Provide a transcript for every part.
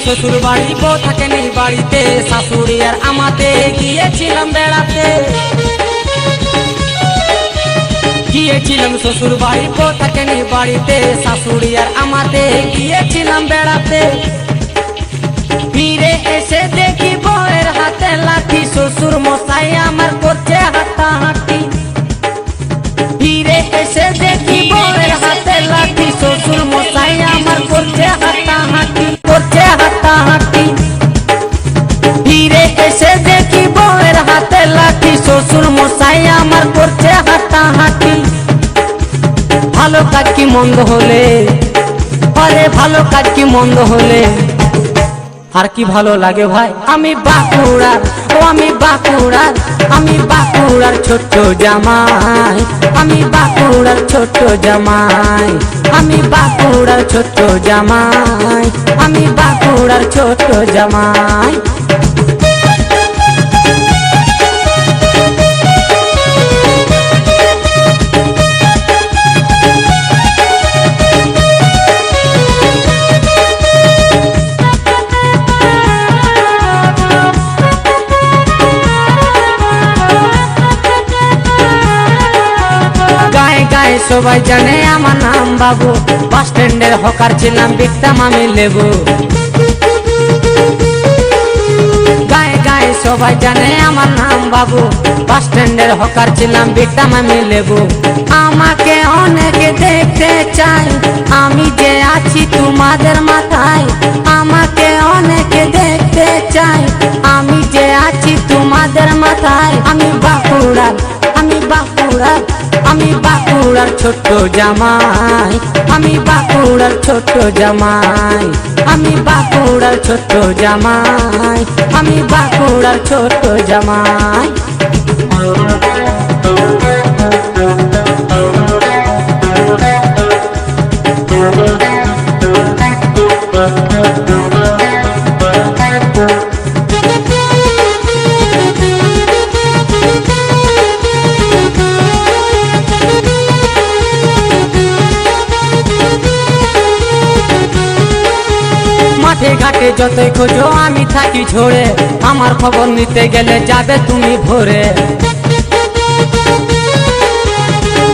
শ্বশুর বাড়ি, বউ থাকেনি বাড়িতে, শাশুড়ি আর আমাতে গিয়েছিলাম বেড়াতে। গিয়েছিলাম শ্বশুর বাড়ি, বউ থাকেনি বাড়িতে, শাশুড়ি আর আমাতে গিয়েছিলাম বেড়াতে। ফিরে এসে দেখি বউয়ের হাতে লাঠি, শ্বশুর মশাই আমার করছে হাঁটাহাঁটি। ফিরে এসে দেখি বউয়ের হাতে লাঠি, শ্বশুর মশাই আমার করছে হাঁটাহাঁটি, করছে হাঁটাহাঁটি। ফিরে এসে দেখি বউয়ের হাতে লাঠি, শ্বশুর মশাই আমার করছে হাঁটাহাঁটি। ভালো কাজ কি মন্দ হলে, আরে ভালো কাজ কি মন্দ হলে আর কি ভালো লাগে ভাই। আমি বাঁকুড়ার, ও আমি বাঁকুড়ার, আমি বাঁকুড়ার ছোট্ট জামাই, আমি বাঁকুড়ার ছোট্ট জামাই, আমি বাঁকুড়ার ছোট্ট জামাই, আমি বাঁকুড়ার ছোট্ট জামাই। সবাই জানে আমার নাম বাবু, বাস স্ট্যান্ডের হকার ছিলাম, বিকতাম আমি লেবু। গায়ে গায়ে সবাই জানে আমার নাম বাবু, বাস স্ট্যান্ডের হকার ছিলাম, বিকতাম আমি লেবু। আমাকে অনেকে দেখতে চাই, আমি যে আছি তোমাদের মাথায়। আমাকে অনেকে দেখতে চাই, আমি যে আছি তোমাদের মাথায়। আমি বাঁকুড়ার, আমি বাঁকুড়ার, আমি বাঁকুড়ার ছোট্ট জামাই, আমি বাঁকুড়ার ছোট্ট জামাই, আমি বাঁকুড়ার ছোট্ট জামাই, আমি বাঁকুড়ার ছোট্ট জামাই। মাঠে ঘাটে যতই খোঁজো আমি থাকি ঝরে, আমার খবর নিতে গেলে যাবে তুমি ভোরে।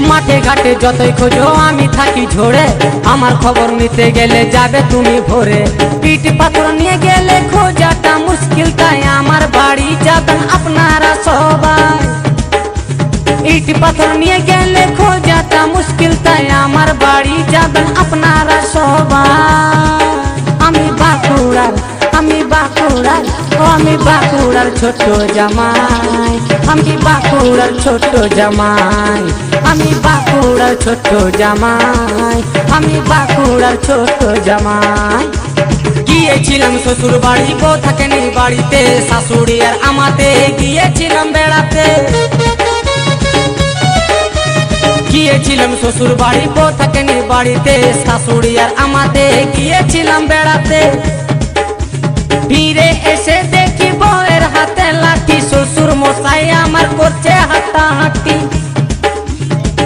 মাঠে ঘাটে যতই খোঁজো আমি থাকি ঝরে, আমার খবর নিতে গেলে যাবে তুমি ভোরে। পিঠ পাথর নিয়ে গেলে খোঁজাটা মুশকিল, তাই আমার বাড়ি যাবেন আপনারা সবাই। ইট পাথর নিয়ে গেলে খোঁজাটা মুশকিল, তাই আমার বাড়ি যাবেন আপনারা সবাই। আমি বাঁকুড়ার, আমি বাঁকুড়ার, ও আমি বাঁকুড়ার ছোট্ট জামাই, আমি বাঁকুড়ার ছোট্ট জামাই, আমি বাঁকুড়ার ছোট্ট জামাই, আমি বাঁকুড়ার ছোট্ট জামাই। গিয়েছিলাম শ্বশুর বাড়ি, বউ থাকেনি বাড়িতে, শাশুড়ি আর আমাতে গিয়েছিলাম বেড়াতে। গিয়েছিলাম শ্বশুর বাড়ি, বউ থাকেনি বাড়িতে, শাশুড়ি আর আমাতে গিয়েছিলাম বেড়াতে। ফিরে এসে দেখি বউয়ের হাতে লাঠি, শ্বশুর মশাই আমার করছে হাঁটাহাঁটি।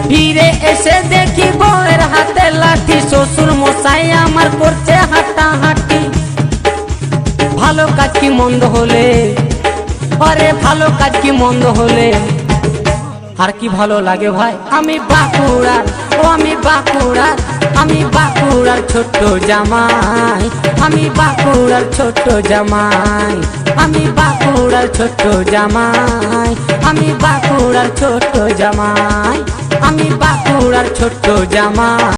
ফিরে এসে দেখি বউয়ের হাতে লাঠি, শ্বশুর মশাই আমার করছে হাঁটাহাঁটি। ভালো কাজ কি মন্দ হলে, আরে ভালো কাজ কি মন্দ হলে আর কি ভালো লাগে ভাই। আমি বাঁকুড়ার, ও আমি বাঁকুড়ার, আমি বাঁকুড়ার ছোট্ট জামাই, আমি বাঁকুড়ার ছোট্ট জামাই, আমি বাঁকুড়ার ছোট্ট জামাই, আমি বাঁকুড়ার ছোট্ট জামাই, আমি বাঁকুড়ার ছোট্ট জামাই।